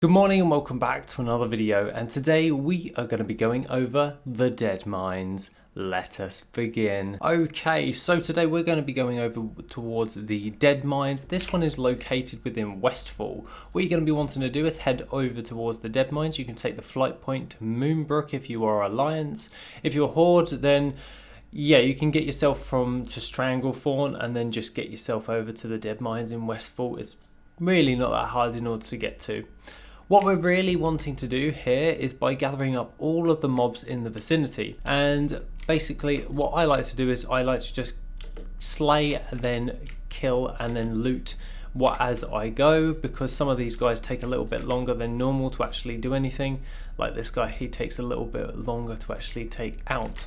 Good morning and welcome back to another video, and today we are going to be going over the Deadmines. Let us begin. Okay, so today we're going to be going over towards the Deadmines. This one is located within Westfall. What you're going to be wanting to do is head over towards the Deadmines. You can take the flight point to Moonbrook if you are Alliance. If you're Horde, then yeah, you can get yourself to Stranglethorn and then just get yourself over to the Deadmines in Westfall. It's really not that hard in order to get to. What we're really wanting to do here is by gathering up all of the mobs in the vicinity, and basically what I like to do is I like to just slay, then kill, and then loot as I go, because some of these guys take a little bit longer than normal to actually do anything. Like this guy, he takes a little bit longer to actually take out.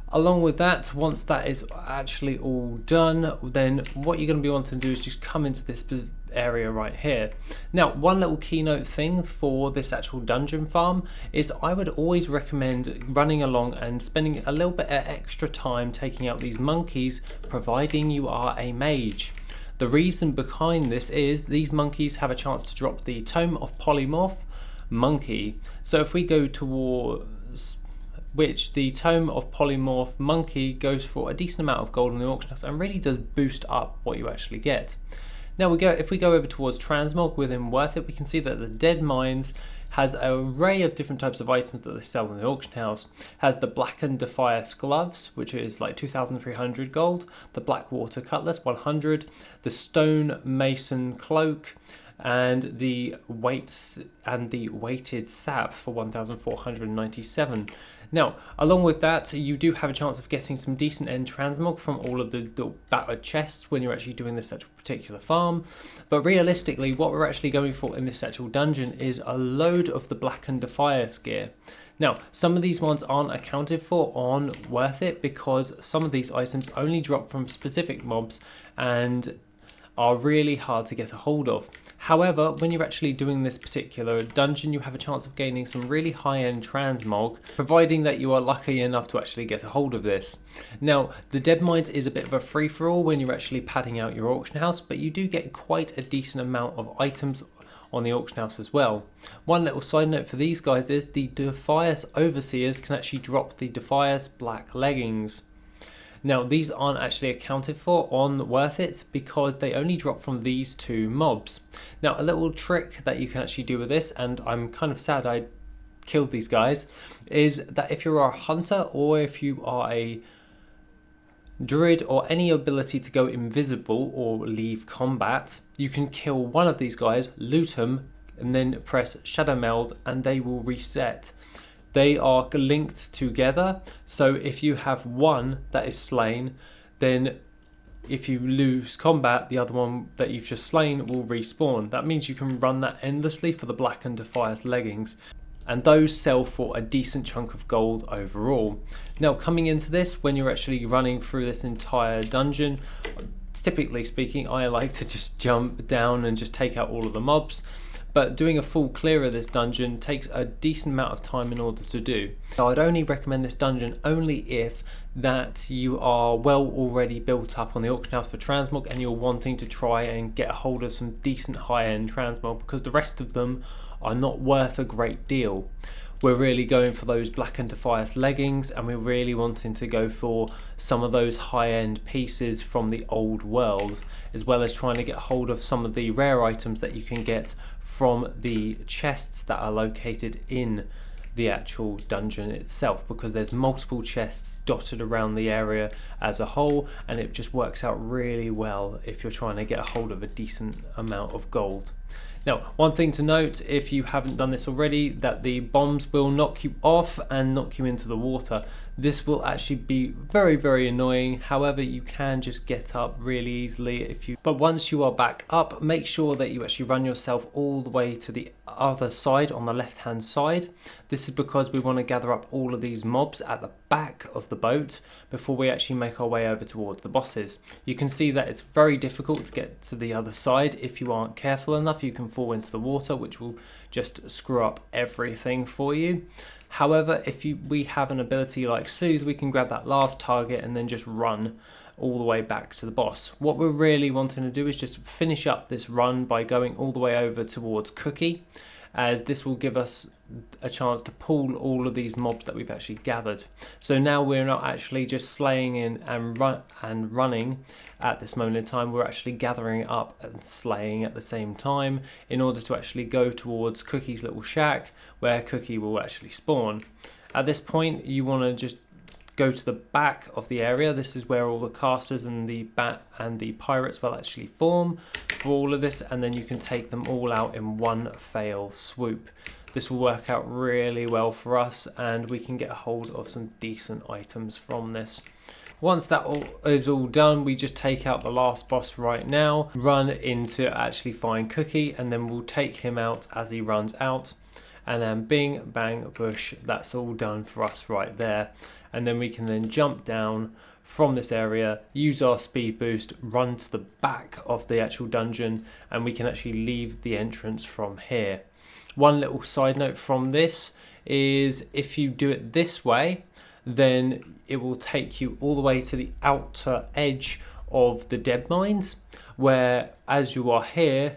Along with that, once that is actually all done, then what you're going to be wanting to do is just come into this area right here. Now, one little keynote thing for this actual dungeon farm is I would always recommend running along and spending a little bit of extra time taking out these monkeys, providing you are a mage. The reason behind this is these monkeys have a chance to drop the Tome of Polymorph monkey. So if we go towards which the Tome of Polymorph monkey goes for a decent amount of gold in the auction house and really does boost up what you actually get. Now if we go over towards transmog within WorthIT, we can see that the Deadmines has an array of different types of items that they sell in the auction house. Has the Blackened Defias gloves, which is like 2,300 gold, the Blackwater cutlass 100, the Stone Mason cloak, and the weighted sap for 1,497. Now, along with that, you do have a chance of getting some decent end transmog from all of the battered chests when you're actually doing this actual particular farm. But realistically, what we're actually going for in this actual dungeon is a load of the Blackened Defias gear. Now, some of these ones aren't accounted for on WorthIT because some of these items only drop from specific mobs and are really hard to get a hold of. However, when you're actually doing this particular dungeon, you have a chance of gaining some really high-end transmog, providing that you are lucky enough to actually get a hold of this. Now, the Deadmines is a bit of a free-for-all when you're actually padding out your auction house, but you do get quite a decent amount of items on the auction house as well. One little side note for these guys is the Defias Overseers can actually drop the Defias black leggings. Now, these aren't actually accounted for on WorthIT because they only drop from these two mobs. Now, a little trick that you can actually do with this, and I'm kind of sad I killed these guys, is that if you're a hunter or if you are a druid or any ability to go invisible or leave combat, you can kill one of these guys, loot them, and then press Shadow Meld and they will reset. They are linked together, so if you have one that is slain, then if you lose combat, the other one that you've just slain will respawn. That means you can run that endlessly for the Blackened Defias leggings, and those sell for a decent chunk of gold overall. Now, coming into this, when you're actually running through this entire dungeon, typically speaking, I like to just jump down and just take out all of the mobs. But doing a full clear of this dungeon takes a decent amount of time in order to do. So I'd only recommend this dungeon only if that you are well already built up on the auction house for transmog and you're wanting to try and get a hold of some decent high-end transmog, because the rest of them are not worth a great deal. We're really going for those Blackened Defias leggings, and we're really wanting to go for some of those high-end pieces from the old world, as well as trying to get hold of some of the rare items that you can get from the chests that are located in the actual dungeon itself, because there's multiple chests dotted around the area as a whole, and it just works out really well if you're trying to get a hold of a decent amount of gold. Now, one thing to note, if you haven't done this already, that the bombs will knock you off and knock you into the water. This will actually be very, very annoying. However, you can just get up really easily but once you are back up, make sure that you actually run yourself all the way to the other side on the left hand side. This is because we want to gather up all of these mobs at the back of the boat before we actually make our way over towards the bosses. You can see that it's very difficult to get to the other side. If you aren't careful enough, you can fall into the water, which will just screw up everything for you. However, if we have an ability like Soothe, we can grab that last target and then just run all the way back to the boss. What we're really wanting to do is just finish up this run by going all the way over towards Cookie, as this will give us a chance to pull all of these mobs that we've actually gathered. So now we're not actually just slaying in and running at this moment in time, we're actually gathering up and slaying at the same time in order to actually go towards Cookie's little shack where Cookie will actually spawn. At this point you want to just go to the back of the area. This is where all the casters and the bat and the pirates will actually form for all of this, and then you can take them all out in one fail swoop. This will work out really well for us, and we can get a hold of some decent items from this. Once that is all done, we just take out the last boss right now, run in to actually find Cookie, and then we'll take him out as he runs out. And then bing, bang, bush, that's all done for us right there. And then we can then jump down from this area, use our speed boost, run to the back of the actual dungeon, and we can actually leave the entrance from here. One little side note from this is if you do it this way, then it will take you all the way to the outer edge of the Deadmines, where as you are here,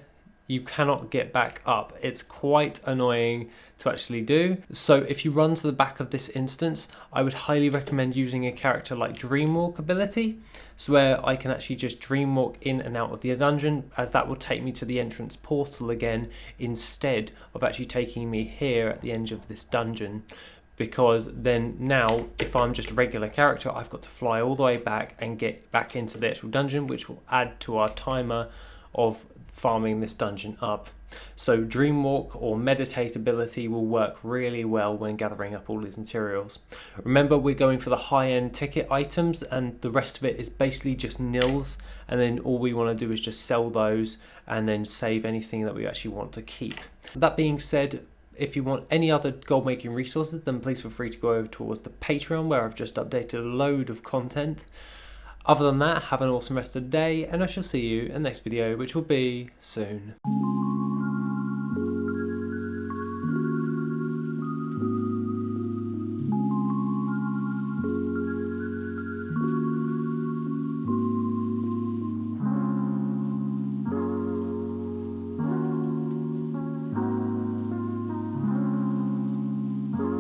you cannot get back up. It's quite annoying to actually do. So if you run to the back of this instance, I would highly recommend using a character like Dreamwalk ability, so where I can actually just dreamwalk in and out of the dungeon, as that will take me to the entrance portal again instead of actually taking me here at the end of this dungeon. Because then now, if I'm just a regular character, I've got to fly all the way back and get back into the actual dungeon, which will add to our timer of farming this dungeon up. So Dreamwalk or Meditate ability will work really well when gathering up all these materials. Remember, we're going for the high-end ticket items, and the rest of it is basically just nils, and then all we want to do is just sell those and then save anything that we actually want to keep. That being said, if you want any other gold making resources, then please feel free to go over towards the Patreon, where I've just updated a load of content. Other than that, have an awesome rest of the day, and I shall see you in the next video, which will be soon.